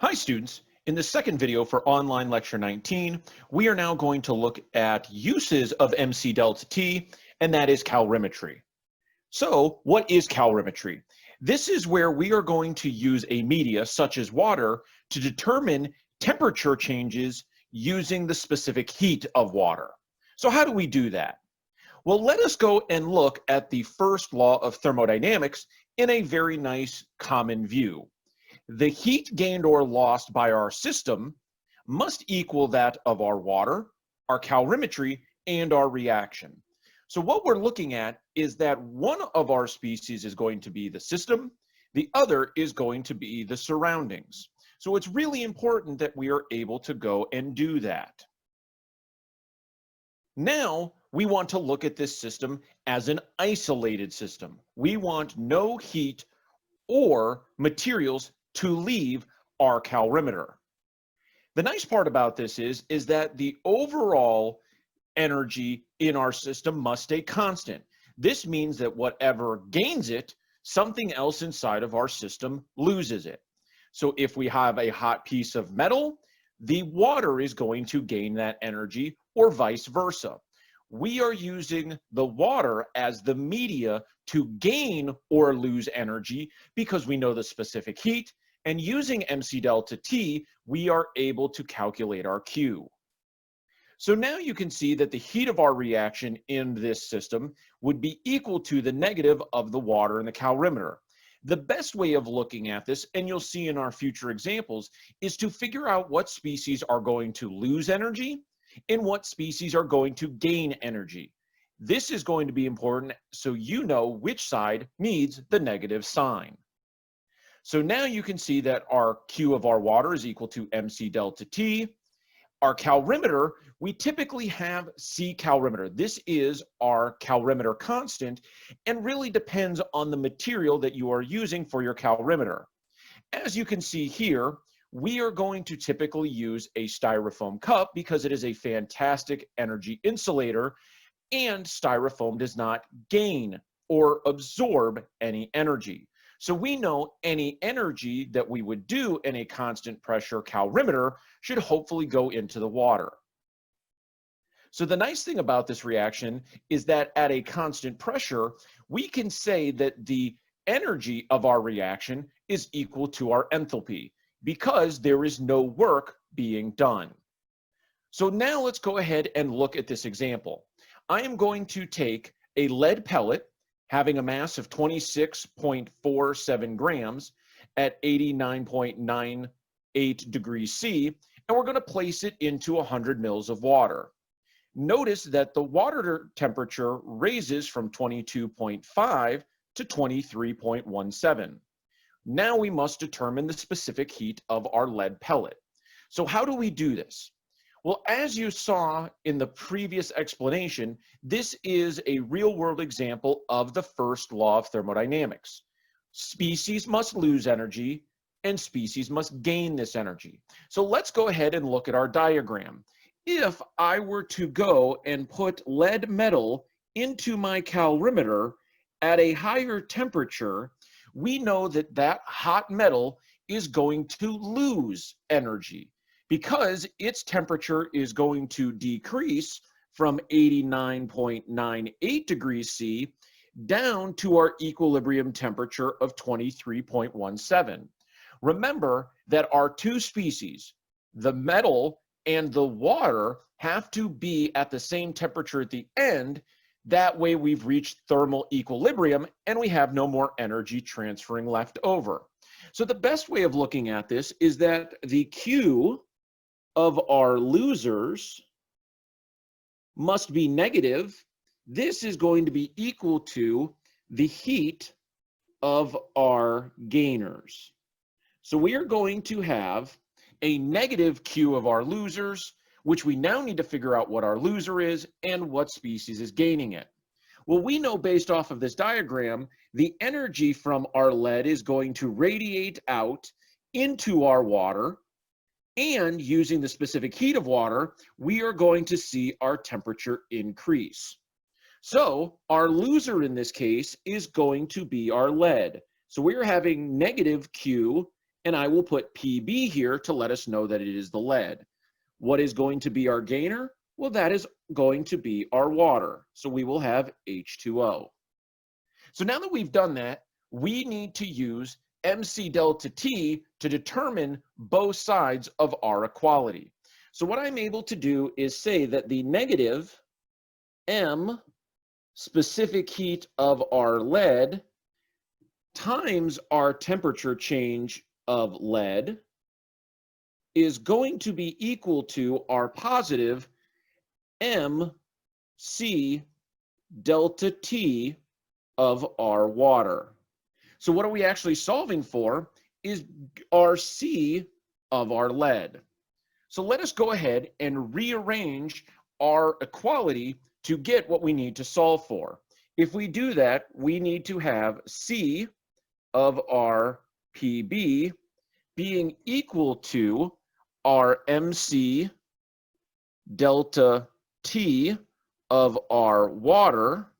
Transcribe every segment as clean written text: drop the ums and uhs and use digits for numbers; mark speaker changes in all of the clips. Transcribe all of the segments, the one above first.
Speaker 1: Hi students, in the second video for online lecture 19, we are now going to look at uses of MC delta T, and that is calorimetry. So what is calorimetry? This is where we are going to use a media such as water to determine temperature changes using the specific heat of water. So how do we do that? Well, let us go and look at the first law of thermodynamics in a very nice common view. The heat gained or lost by our system must equal that of our water, our calorimetry, and our reaction. So what we're looking at is that one of our species is going to be the system, the other is going to be the surroundings. So it's really important that we are able to go and do that. Now, we want to look at this system as an isolated system. We want no heat or materials to leave our calorimeter. The nice part about this is that the overall energy in our system must stay constant. This means that whatever gains it, something else inside of our system loses it. So if we have a hot piece of metal, the water is going to gain that energy or vice versa. We are using the water as the media to gain or lose energy because we know the specific heat, and using MC delta T, we are able to calculate our Q. So now you can see that the heat of our reaction in this system would be equal to the negative of the water in the calorimeter. The best way of looking at this, and you'll see in our future examples, is to figure out what species are going to lose energy and what species are going to gain energy. This is going to be important so you know which side needs the negative sign. So now you can see that our Q of our water is equal to MC delta T. Our calorimeter, we typically have C calorimeter. This is our calorimeter constant and really depends on the material that you are using for your calorimeter. As you can see here, we are going to typically use a styrofoam cup because it is a fantastic energy insulator, and styrofoam does not gain or absorb any energy. So we know any energy that we would do in a constant pressure calorimeter should hopefully go into the water. So the nice thing about this reaction is that at a constant pressure, we can say that the energy of our reaction is equal to our enthalpy because there is no work being done. So now let's go ahead and look at this example. I am going to take a lead pellet having a mass of 26.47 grams at 89.98 degrees C, and we're going to place it into 100 mils of water. Notice that the water temperature raises from 22.5 to 23.17. Now we must determine the specific heat of our lead pellet. So how do we do this? Well, as you saw in the previous explanation, this is a real-world example of the first law of thermodynamics. Species must lose energy, and species must gain this energy. So let's go ahead and look at our diagram. If I were to go and put lead metal into my calorimeter at a higher temperature, we know that that hot metal is going to lose energy because its temperature is going to decrease from 89.98 degrees C down to our equilibrium temperature of 23.17. Remember that our two species, the metal and the water, have to be at the same temperature at the end. That way we've reached thermal equilibrium and we have no more energy transferring left over. So the best way of looking at this is that the Q of our losers must be negative. This is going to be equal to the heat of our gainers. So we are going to have a negative Q of our losers, which we now need to figure out what our loser is and what species is gaining it. Well, we know based off of this diagram, the energy from our lead is going to radiate out into our water, and using the specific heat of water, we are going to see our temperature increase. So our loser in this case is going to be our lead. So we're having negative Q And I will put PB here to let us know that it is the lead. What is going to be our gainer? Well, that is going to be our water. So we will have H2O. So now that we've done that, we need to use MC delta T to determine both sides of our equality. So what I'm able to do is say that the negative M specific heat of our lead times our temperature change of lead is going to be equal to our positive MC delta T of our water. So what are we actually solving for is our C of our lead. So let us go ahead and rearrange our equality to get what we need to solve for. If we do that, we need to have C of our PB being equal to our MC delta T of our water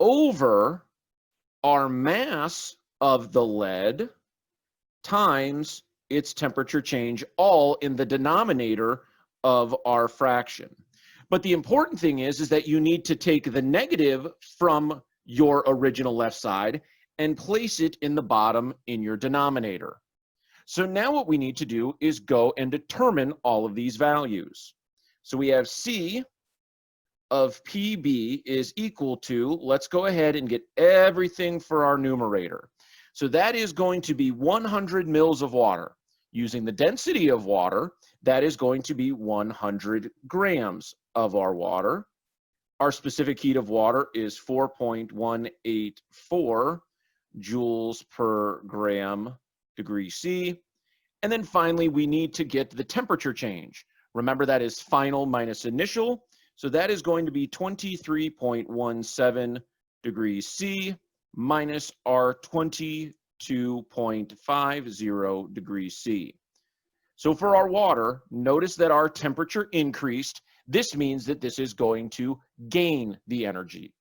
Speaker 1: over our mass of the lead times its temperature change, all in the denominator of our fraction. But the important thing is that you need to take the negative from your original left side and place it in the bottom in your denominator. So now what we need to do is go and determine all of these values. So we have C of PB is equal to, let's go ahead and get everything for our numerator. So that is going to be 100 mils of water. Using the density of water, that is going to be 100 grams of our water. Our specific heat of water is 4.184 joules per gram degree C. And then finally, we need to get the temperature change. Remember, that is final minus initial. So that is going to be 23.17 degrees C minus our 22.50 degrees C. So for our water, notice that our temperature increased. This means that this is going to gain the energy.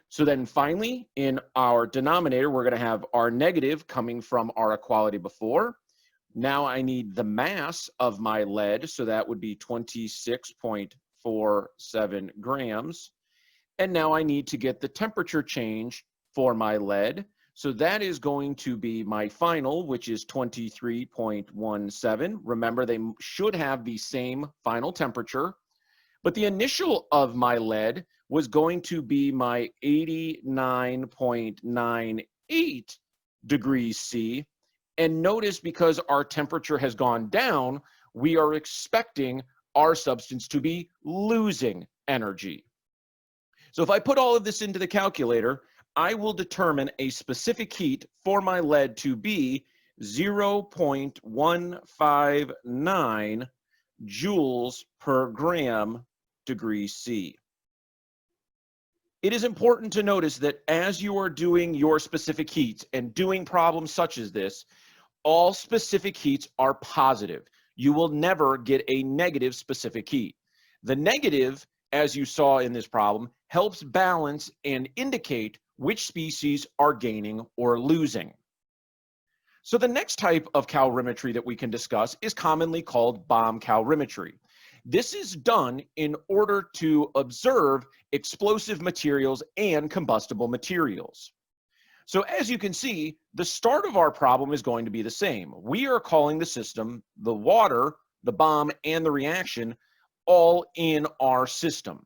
Speaker 1: So then finally, in our denominator, we're going to have our negative coming from our equality before. Now I need the mass of my lead, so that would be 26.47 grams. And now I need to get the temperature change for my lead. So that is going to be my final, which is 23.17. Remember, they should have the same final temperature. But the initial of my lead was going to be my 89.98 degrees C. And notice, because our temperature has gone down, we are expecting our substance to be losing energy. So if I put all of this into the calculator, I will determine a specific heat for my lead to be 0.159 joules per gram degree C. It is important to notice that as you are doing your specific heats and doing problems such as this, all specific heats are positive. You will never get a negative specific heat. The negative, as you saw in this problem, helps balance and indicate which species are gaining or losing. So the next type of calorimetry that we can discuss is commonly called bomb calorimetry. This is done in order to observe explosive materials and combustible materials. So as you can see, the start of our problem is going to be the same. We are calling the system, the water, the bomb, and the reaction all in our system.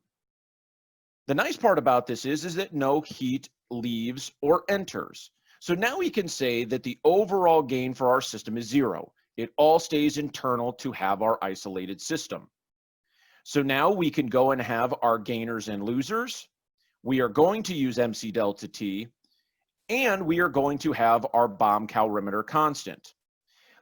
Speaker 1: The nice part about this is that no heat leaves or enters. So now we can say that the overall gain for our system is 0. It all stays internal to have our isolated system. So now we can go and have our gainers and losers. We are going to use MC delta T, and we are going to have our bomb calorimeter constant.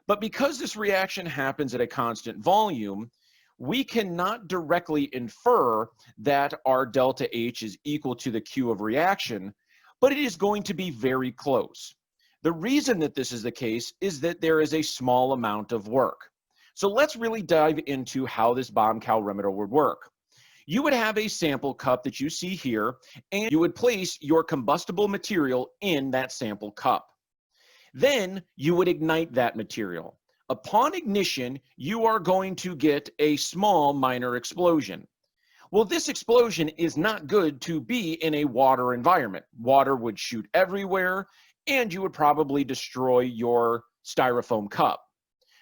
Speaker 1: But because this reaction happens at a constant volume, we cannot directly infer that our delta H is equal to the Q of reaction, but it is going to be very close. The reason that this is the case is that there is a small amount of work. So let's really dive into how this bomb calorimeter would work. You would have a sample cup that you see here, and you would place your combustible material in that sample cup. Then you would ignite that material. Upon ignition, you are going to get a small minor explosion. Well, this explosion is not good to be in a water environment. Water would shoot everywhere, and you would probably destroy your styrofoam cup.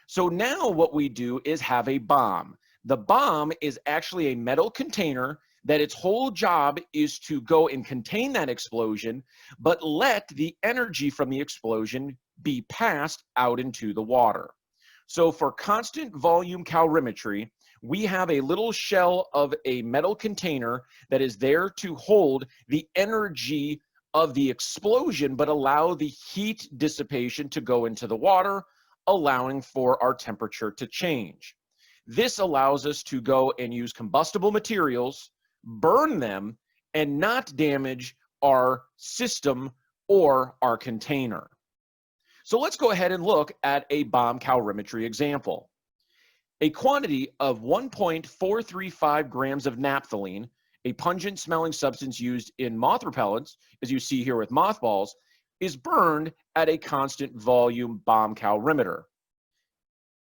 Speaker 1: So now what we do is have a bomb. The bomb is actually a metal container that its whole job is to go and contain that explosion, but let the energy from the explosion be passed out into the water. So for constant volume calorimetry, we have a little shell of a metal container that is there to hold the energy of the explosion, but allow the heat dissipation to go into the water, allowing for our temperature to change. This allows us to go and use combustible materials, burn them, and not damage our system or our container. So let's go ahead and look at a bomb calorimetry example. A quantity of 1.435 grams of naphthalene, a pungent smelling substance used in moth repellents, as you see here with mothballs, is burned at a constant volume bomb calorimeter.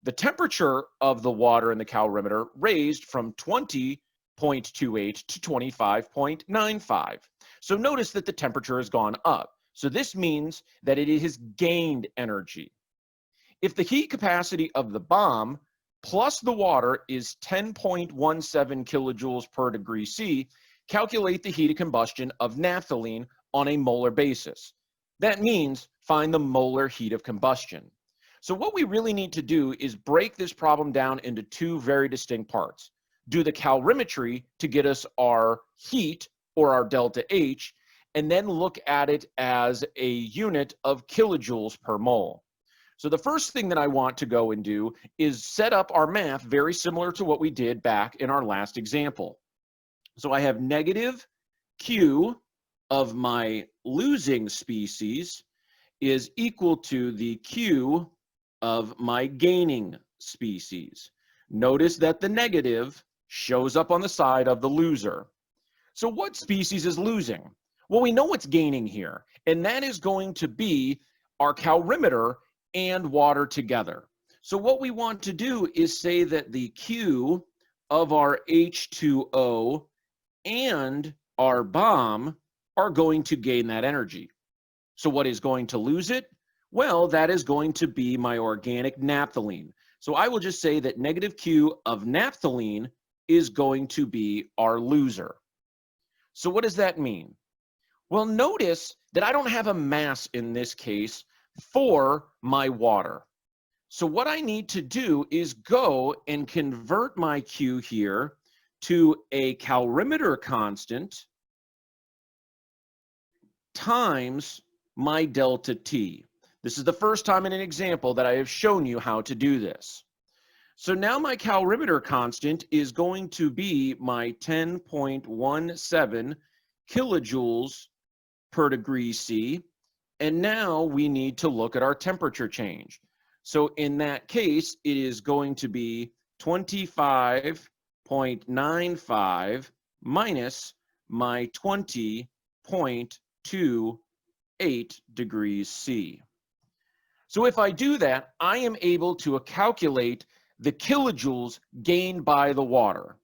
Speaker 1: The temperature of the water in the calorimeter raised from 20.28 to 25.95. So notice that the temperature has gone up. So this means that it has gained energy. If the heat capacity of the bomb plus the water is 10.17 kilojoules per degree C, calculate the heat of combustion of naphthalene on a molar basis. That means find the molar heat of combustion. So what we really need to do is break this problem down into two very distinct parts. Do the calorimetry to get us our heat or our delta H, and then look at it as a unit of kilojoules per mole. So the first thing that I want to go and do is set up our math very similar to what we did back in our last example. So I have negative Q of my losing species is equal to the Q of my gaining species. Notice that the negative shows up on the side of the loser. So what species is losing? Well, we know what's gaining here, and that is going to be our calorimeter and water together. So what we want to do is say that the Q of our H2O and our bomb are going to gain that energy. So what is going to lose it? Well, that is going to be my organic naphthalene. So I will just say that negative Q of naphthalene is going to be our loser. So what does that mean? Well, notice that I don't have a mass in this case for my water. So what I need to do is go and convert my Q here to a calorimeter constant times my delta T. This is the first time in an example that I have shown you how to do this. So now my calorimeter constant is going to be my 10.17 kilojoules per degree C. And now we need to look at our temperature change. So in that case, it is going to be 25.95 minus my 20.28 degrees C. So if I do that, I am able to calculate the kilojoules gained by the water.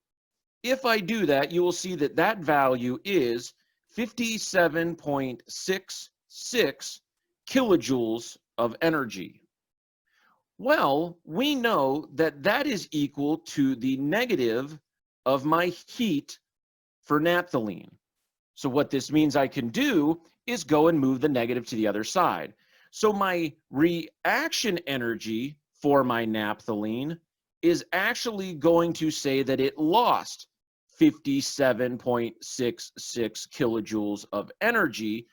Speaker 1: If I do that, you will see that that value is 57.66 kilojoules of energy. Well, we know that that is equal to the negative of my heat for naphthalene. So what this means I can do is go and move the negative to the other side. So my reaction energy for my naphthalene is actually going to say that it lost 57.66 kilojoules of energy,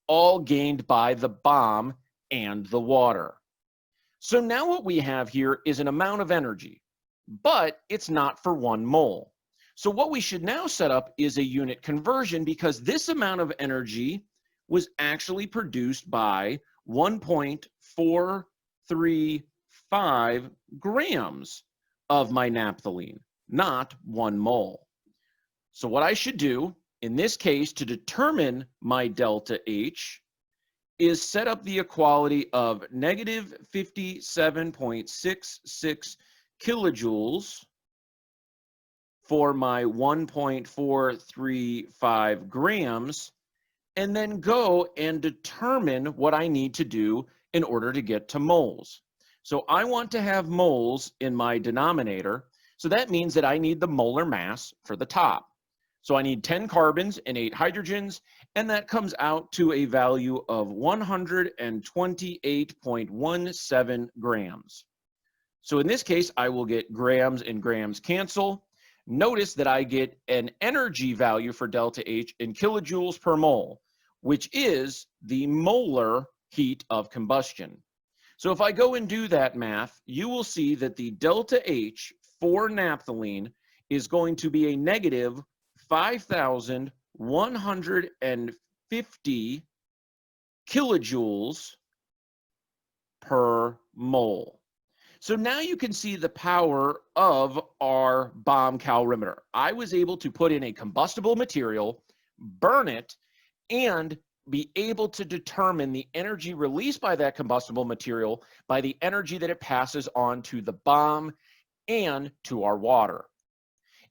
Speaker 1: all gained by the bomb and the water. So now what we have here is an amount of energy, but it's not for 1 mole. So what we should now set up is a unit conversion, because this amount of energy was actually produced by 1.435 grams of my naphthalene, not 1 mole. So what I should do in this case to determine my delta H is set up the equality of negative 57.66 kilojoules for my 1.435 grams, and then go and determine what I need to do in order to get to moles. So I want to have moles in my denominator, so that means that I need the molar mass for the top. So I need 10 carbons and 8 hydrogens, and that comes out to a value of 128.17 grams. So in this case, I will get grams and grams cancel. Notice that I get an energy value for delta H in kilojoules per mole, which is the molar heat of combustion. So if I go and do that math, you will see that the delta H for naphthalene is going to be a negative 5,150 kilojoules per mole. So now you can see the power of our bomb calorimeter. I was able to put in a combustible material, burn it, and be able to determine the energy released by that combustible material by the energy that it passes on to the bomb and to our water.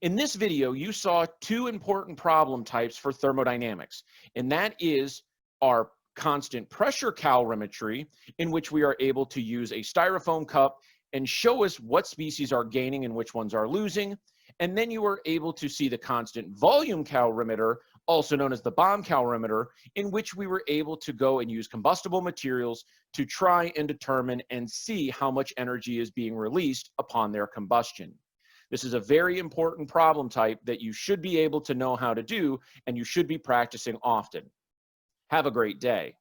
Speaker 1: In this video, you saw two important problem types for thermodynamics, and that is our constant pressure calorimetry, in which we are able to use a styrofoam cup and show us what species are gaining and which ones are losing. And then you are able to see the constant volume calorimeter, also known as the bomb calorimeter, in which we were able to go and use combustible materials to try and determine and see how much energy is being released upon their combustion. This is a very important problem type that you should be able to know how to do, and you should be practicing often. Have a great day.